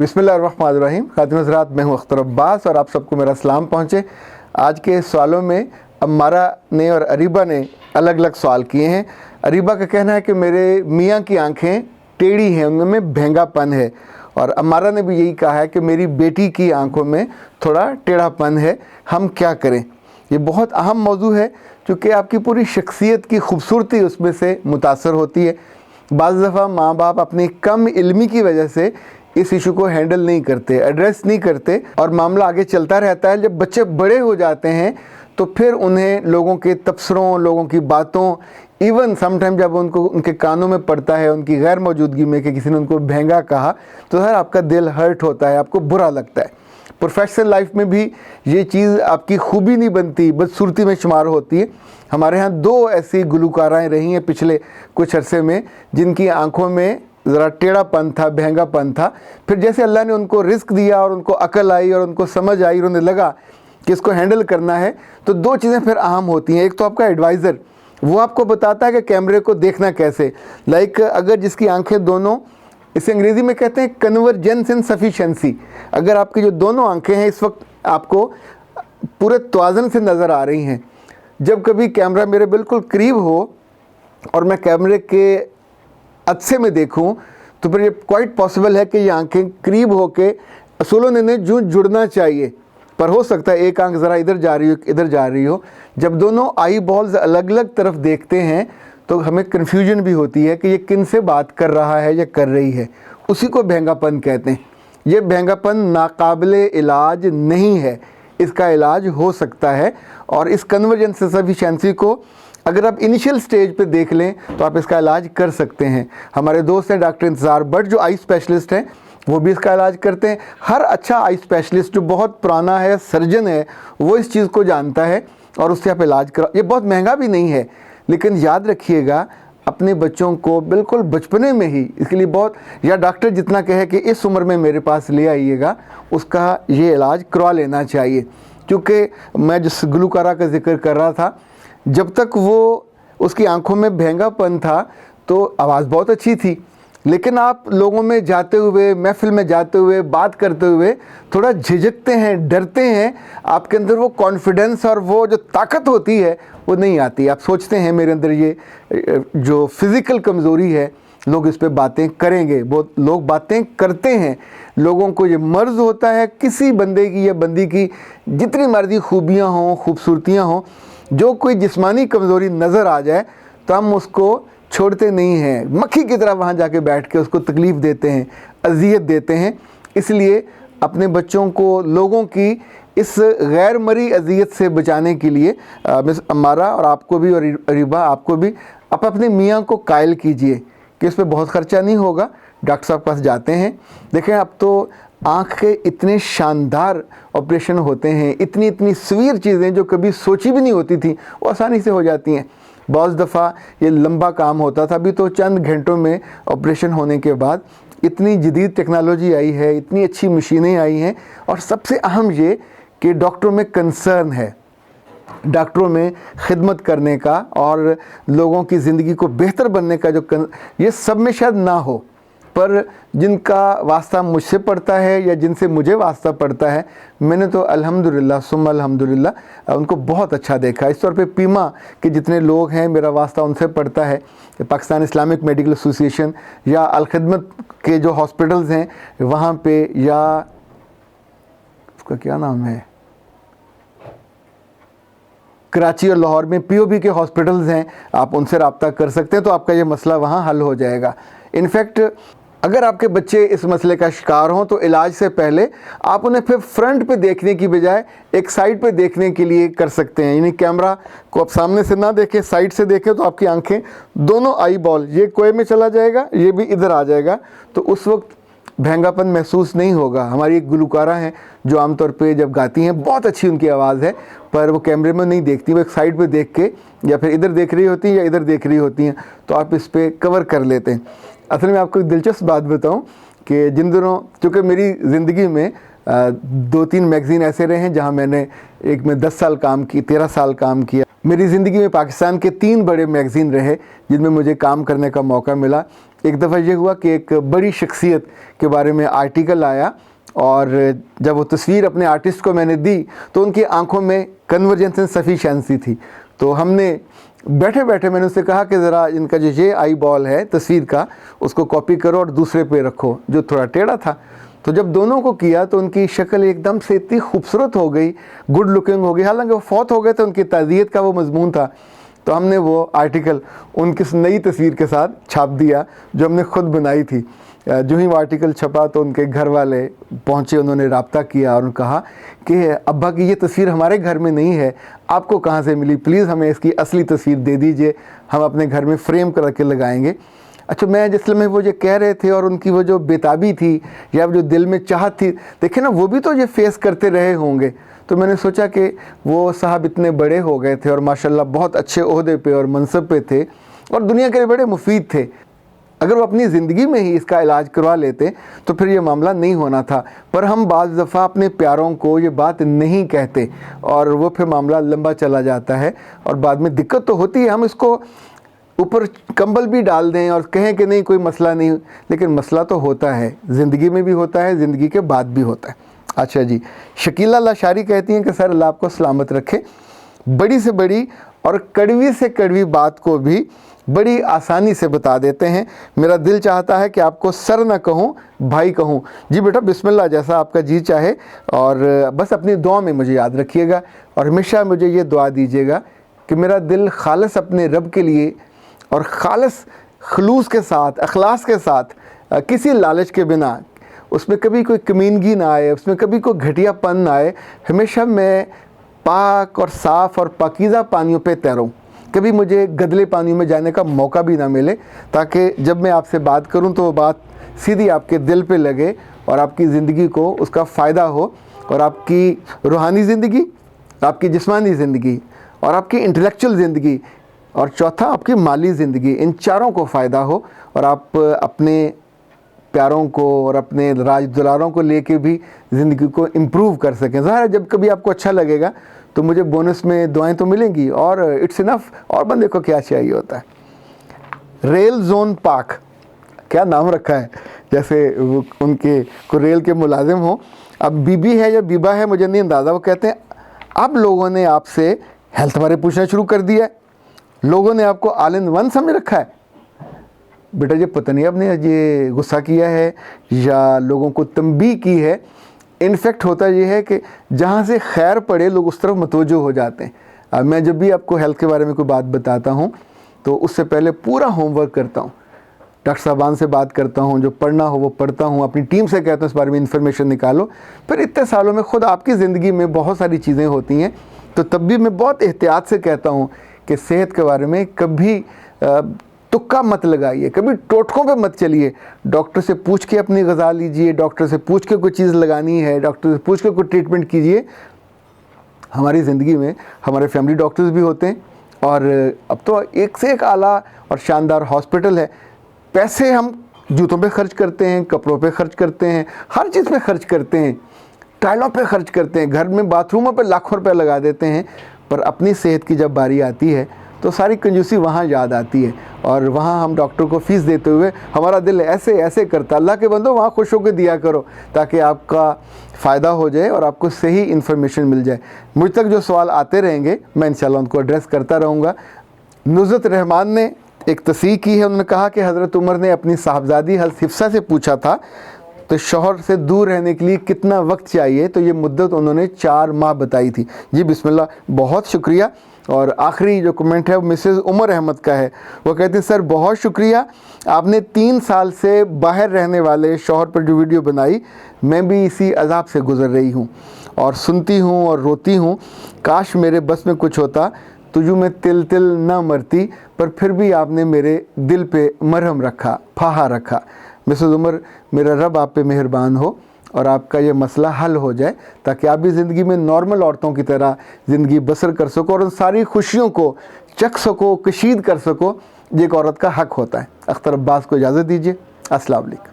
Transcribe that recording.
बिस्मिल्लाहिर्रहमानिर्रहीम। खातिन हज़रात, मैं हूँ अख्तर अब्बास और आप सबको मेरा सलाम पहुँचे। आज के सवालों में अम्मारा ने और अरीबा ने अलग अलग सवाल किए हैं। अरीबा का कहना है कि मेरे मियाँ की आंखें टेढ़ी हैं, उनमें भेंगापन है, और अम्मारा ने भी यही कहा है कि मेरी बेटी की आंखों में थोड़ा टेढ़ापन है, हम क्या करें। ये बहुत अहम मौजू है क्योंकि आपकी पूरी शख्सियत की खूबसूरती उसमें से मुतासर होती है। बाज़ दफ़ा माँ बाप अपनी कम इल्मी की वजह से इस इशू को हैंडल नहीं करते, एड्रेस नहीं करते, और मामला आगे चलता रहता है। जब बच्चे बड़े हो जाते हैं तो फिर उन्हें लोगों के तबसरों, लोगों की बातों, इवन समटाइम जब उनको उनके कानों में पड़ता है उनकी गैर मौजूदगी में कि किसी ने उनको भेंगा कहा, तो सर आपका दिल हर्ट होता है, आपको बुरा लगता है। प्रोफेशनल लाइफ में भी ये चीज़ आपकी खूबी नहीं बनती, बदसूरती में शुमार होती है। हमारे यहाँ दो ऐसी गुलकाराएँ रही हैं पिछले कुछ अरसे में जिनकी आंखों में ज़रा टेढ़ापन था, भेंगापन था। फिर जैसे अल्लाह ने उनको रिस्क दिया और उनको अकल आई और उनको समझ आई और उन्हें लगा कि इसको हैंडल करना है, तो दो चीज़ें फिर अहम होती हैं। एक तो आपका एडवाइज़र, वो आपको बताता है कि कैमरे को देखना कैसे। लाइक अगर जिसकी आंखें दोनों, इसे अंग्रेज़ी में कहते हैं कन्वर्जेंस इन सफिशेंसी, अगर आपकी जो दोनों आंखें हैं इस वक्त आपको पूरे तवाज़न से नज़र आ रही हैं, जब कभी कैमरा मेरे बिल्कुल करीब हो और मैं कैमरे के अच्छे में देखूं, तो फिर ये क्वाइट पॉसिबल है कि ये आंखें करीब होके असूलों ने जो जुड़ना चाहिए, पर हो सकता है एक आंख ज़रा इधर जा रही हो, इधर जा रही हो। जब दोनों आई बॉल्स अलग अलग तरफ देखते हैं तो हमें कन्फ्यूजन भी होती है कि ये किन से बात कर रहा है या कर रही है। उसी को भेंगापन कहते हैं। ये भेंगापन नाकाबिले इलाज नहीं है, इसका इलाज हो सकता है, और इस कन्वर्जेंस सफिशिएंसी को अगर आप इनिशियल स्टेज पे देख लें तो आप इसका इलाज कर सकते हैं। हमारे दोस्त हैं डॉक्टर इंतज़ार भट्ट जो आई स्पेशलिस्ट हैं, वो भी इसका इलाज करते हैं। हर अच्छा आई स्पेशलिस्ट जो बहुत पुराना है, सर्जन है, वो इस चीज़ को जानता है और उससे आप इलाज करा। ये बहुत महंगा भी नहीं है, लेकिन याद रखिएगा अपने बच्चों को बिल्कुल बचपने में ही इसके लिए बहुत, या डॉक्टर जितना कहे कि इस उम्र में मेरे पास ले आइएगा, उसका ये इलाज करवा लेना चाहिए। क्योंकि मैं जिस गुलकारा का जिक्र कर रहा था, जब तक वो उसकी आंखों में भेंगापन था तो आवाज़ बहुत अच्छी थी, लेकिन आप लोगों में जाते हुए, महफिल में जाते हुए, बात करते हुए थोड़ा झिझकते हैं, डरते हैं। आपके अंदर वो कॉन्फिडेंस और वो जो ताकत होती है वो नहीं आती। आप सोचते हैं मेरे अंदर ये जो फिज़िकल कमज़ोरी है, लोग इस पे बातें करेंगे। बहुत लोग बातें करते हैं। लोगों को ये मर्ज़ होता है किसी बंदे की या बंदी की जितनी मर्जी खूबियाँ हों, खूबसूरतियाँ हों, जो कोई जिस्मानी कमज़ोरी नज़र आ जाए तो हम उसको छोड़ते नहीं हैं, मक्खी की तरह वहाँ जाके बैठ के उसको तकलीफ़ देते हैं, अज़ियत देते हैं। इसलिए अपने बच्चों को लोगों की इस गैर मरी अज़ियत से बचाने के लिए मिस अम्मारा और आपको भी और अरीबा आपको भी आप अपने मियाँ को कायल कीजिए कि इस पर बहुत ख़र्चा नहीं होगा। डॉक्टर साहब के पास जाते हैं। देखें, अब तो आँख के इतने शानदार ऑपरेशन होते हैं, इतनी इतनी सवीर चीज़ें जो कभी सोची भी नहीं होती थी वो आसानी से हो जाती हैं। बहुत दफ़ा ये लंबा काम होता था, अभी तो चंद घंटों में ऑपरेशन होने के बाद इतनी जदीद टेक्नोलॉजी आई है, इतनी अच्छी मशीनें आई हैं, और सबसे अहम ये कि डॉक्टरों में कंसर्न है, डॉक्टरों में खिदमत करने का और लोगों की ज़िंदगी को बेहतर बनने का जो ये सब में शायद ना हो, पर जिनका वास्ता मुझसे पड़ता है या जिनसे मुझे वास्ता पड़ता है, मैंने तो अल्हम्दुलिल्लाह सुम्मा अल्हम्दुलिल्लाह उनको बहुत अच्छा देखा। इस तौर पे पीमा के जितने लोग हैं मेरा वास्ता उनसे पड़ता है। पाकिस्तान इस्लामिक मेडिकल एसोसिएशन या अल खिदमत के जो हॉस्पिटल्स हैं वहाँ पे, या उसका क्या नाम है, कराची और लाहौर में पीओबी के हॉस्पिटल्स हैं, आप उनसे रब्ता कर सकते हैं तो आपका ये मसला वहाँ हल हो जाएगा। इनफैक्ट अगर आपके बच्चे इस मसले का शिकार हों तो इलाज से पहले आप उन्हें फिर फ्रंट पे देखने की बजाय एक साइड पे देखने के लिए कर सकते हैं। यानी कैमरा को आप सामने से ना देखें, साइड से देखें, तो आपकी आंखें दोनों आई बॉल ये कोए में चला जाएगा, ये भी इधर आ जाएगा, तो उस वक्त भेंगापन महसूस नहीं होगा। हमारी एक गुलकारा हैं जो आमतौर पे जब गाती हैं, बहुत अच्छी उनकी आवाज़ है, पर वो कैमरे में नहीं देखती, वो एक साइड पे देख के या फिर इधर देख रही होती हैं या इधर देख रही होती हैं, तो आप इस पर कवर कर लेते हैं। असल में आपको एक दिलचस्प बात बताऊं कि जिन दिनों, चूँकि मेरी ज़िंदगी में 2-3 मैगज़ीन ऐसे रहे हैं जहां मैंने एक में 10 साल काम की, 13 साल काम किया, मेरी ज़िंदगी में पाकिस्तान के 3 बड़े मैगज़ीन रहे जिनमें मुझे काम करने का मौका मिला। एक दफ़ा ये हुआ कि एक बड़ी शख्सियत के बारे में आर्टिकल आया और जब वो तस्वीर अपने आर्टिस्ट को मैंने दी तो उनकी आंखों में कन्वर्जेंस एंड सफिशिएंसी थी। तो हमने बैठे बैठे मैंने उससे कहा कि ज़रा इनका जो ये आई बॉल है तस्वीर का उसको कॉपी करो और दूसरे पे रखो, जो थोड़ा टेढ़ा था। तो जब दोनों को किया तो उनकी शक्ल एकदम से इतनी खूबसूरत हो गई, गुड लुकिंग हो गई। हालांकि वो फौत हो गए थे, उनकी ताज़ियत का वो मजमून था। तो हमने वो आर्टिकल उनकी नई तस्वीर के साथ छाप दिया जो हमने ख़ुद बनाई थी। जो ही वो आर्टिकल छपा तो उनके घर वाले पहुँचे, उन्होंने रब्ता किया और कहा कि अब्बा की ये तस्वीर हमारे घर में नहीं है, आपको कहाँ से मिली, प्लीज़ हमें इसकी असली तस्वीर दे दीजिए, हम अपने घर में फ्रेम करके लगाएंगे। अच्छा, मैं जिस लम्हे वो जो कह रहे थे और उनकी वो जो बेताबी थी या जो दिल में चाहत थी, देखिए ना, वो भी तो ये फेस करते रहे होंगे। तो मैंने सोचा कि वो साहब इतने बड़े हो गए थे और माशाल्लाह बहुत अच्छे ओहदे पे और मनसब पे थे और दुनिया के लिए बड़े मुफीद थे। अगर वो अपनी ज़िंदगी में ही इसका इलाज करवा लेते तो फिर ये मामला नहीं होना था। पर हम बाज़ दफ़ा अपने प्यारों को ये बात नहीं कहते और वो फिर मामला लंबा चला जाता है और बाद में दिक्कत तो होती है। हम इसको ऊपर कंबल भी डाल दें और कहें कि नहीं कोई मसला नहीं, लेकिन मसला तो होता है, ज़िंदगी में भी होता है, ज़िंदगी के बाद भी होता है। अच्छा जी, शकीला लाशारी कहती हैं कि सर अल्लाह आपको सलामत रखे, बड़ी से बड़ी और कड़वी से कड़वी बात को भी बड़ी आसानी से बता देते हैं। मेरा दिल चाहता है कि आपको सर ना कहूँ भाई कहूँ। जी बेटा बिस्मिल्लाह, जैसा आपका जी चाहे, और बस अपनी दुआ में मुझे याद रखिएगा और हमेशा मुझे ये दुआ दीजिएगा कि मेरा दिल खालिस अपने रब के लिए और खालिस खलूस के साथ, अखलास के साथ, किसी लालच के बिना, उसमें कभी कोई कमीनगी ना आए, उसमें कभी कोई घटियापन ना आए, हमेशा मैं पाक और साफ़ और पाकीज़ा पानियों पे तैरूं, कभी मुझे गदले पानी में जाने का मौका भी ना मिले, ताकि जब मैं आपसे बात करूं तो वो बात सीधी आपके दिल पे लगे और आपकी ज़िंदगी को उसका फ़ायदा हो और आपकी रूहानी ज़िंदगी, आपकी जिस्मानी ज़िंदगी और आपकी इंटेलेक्चुअल ज़िंदगी और चौथा आपकी माली ज़िंदगी, इन चारों को फ़ायदा हो और आप अपने प्यारों को और अपने राज दुलारों को लेके भी ज़िंदगी को इम्प्रूव कर सकें। ज़ाहिर है जब कभी आपको अच्छा लगेगा तो मुझे बोनस में दुआएं तो मिलेंगी और इट्स इनफ, और बंदे को क्या चाहिए होता है। रेल जोन पाक, क्या नाम रखा है, जैसे वो उनके को रेल के मुलाजिम हो। अब बीबी है या बीबा है मुझे नहीं अंदाज़ा। वो कहते हैं अब लोगों ने आपसे हेल्थ बारे पूछना शुरू कर दिया है, लोगों ने आपको ऑल इन वन समझ रखा है। बेटा ये पता नहीं आपने ये गुस्सा किया है या लोगों को तंबीह की है। इनफैक्ट होता ये है कि जहाँ से खैर पड़े लोग उस तरफ मतवज्जो हो जाते हैं। मैं जब भी आपको हेल्थ के बारे में कोई बात बताता हूँ तो उससे पहले पूरा होमवर्क करता हूँ, डॉक्टर साहबान से बात करता हूँ, जो पढ़ना हो वो पढ़ता हूँ, अपनी टीम से कहता हूँ इस बारे में इन्फॉर्मेशन निकालो। फिर इतने सालों में ख़ुद आपकी ज़िंदगी में बहुत सारी चीज़ें होती हैं, तो तब भी मैं बहुत एहतियात से कहता हूँ कि सेहत के बारे में कभी तुक्का मत लगाइए, कभी टोटकों पे मत चलिए। डॉक्टर से पूछ के अपनी ग़िज़ा लीजिए, डॉक्टर से पूछ के कोई चीज़ लगानी है, डॉक्टर से पूछ के कोई ट्रीटमेंट कीजिए। हमारी ज़िंदगी में हमारे फैमिली डॉक्टर्स भी होते हैं और अब तो एक से एक आला और शानदार हॉस्पिटल है। पैसे हम जूतों पे खर्च करते हैं, कपड़ों पे खर्च करते हैं, हर चीज़ पे खर्च करते हैं, टाइलों पे खर्च करते हैं, घर में बाथरूमों पे लाखों रुपए लगा देते हैं। पर अपनी सेहत की जब बारी आती है तो सारी कंजूसी वहाँ याद आती है और वहाँ हम डॉक्टर को फ़ीस देते हुए हमारा दिल ऐसे ऐसे करता। अल्लाह के बंदो वहाँ खुश होकर दिया करो ताकि आपका फ़ायदा हो जाए और आपको सही इन्फॉर्मेशन मिल जाए। मुझ तक जो सवाल आते रहेंगे मैं इंशाल्लाह उनको एड्रेस करता रहूँगा। नुज़रत रहमान ने एक तस्रीह की है, उन्होंने कहा कि हज़रत उमर ने अपनी साहबजादी हिफ्सा से पूछा था तो शौहर से दूर रहने के लिए कितना वक्त चाहिए, तो ये मुद्दत उन्होंने 4 माह बताई थी। जी बिस्मिल्लाह, बहुत शुक्रिया। और आखिरी जो कमेंट है वो मिसेज़ उमर अहमद का है। वो कहते हैं सर बहुत शुक्रिया, आपने 3 साल से बाहर रहने वाले शौहर पर जो वीडियो बनाई, मैं भी इसी अज़ाब से गुज़र रही हूँ और सुनती हूँ और रोती हूँ। काश मेरे बस में कुछ होता तो यूँ मैं तिल तिल ना मरती, पर फिर भी आपने मेरे दिल पे मरहम रखा, फाहा रखा। मिसेज़ उमर, मेरा रब आप पे मेहरबान हो और आपका ये मसला हल हो जाए ताकि आप भी ज़िंदगी में नॉर्मल औरतों की तरह ज़िंदगी बसर कर सको और उन सारी खुशियों को चख सको, कशीद कर सको, ये एक औरत का हक़ होता है। अख्तर अब्बास को इजाज़त दीजिए। अस्सलाम वालेकुम।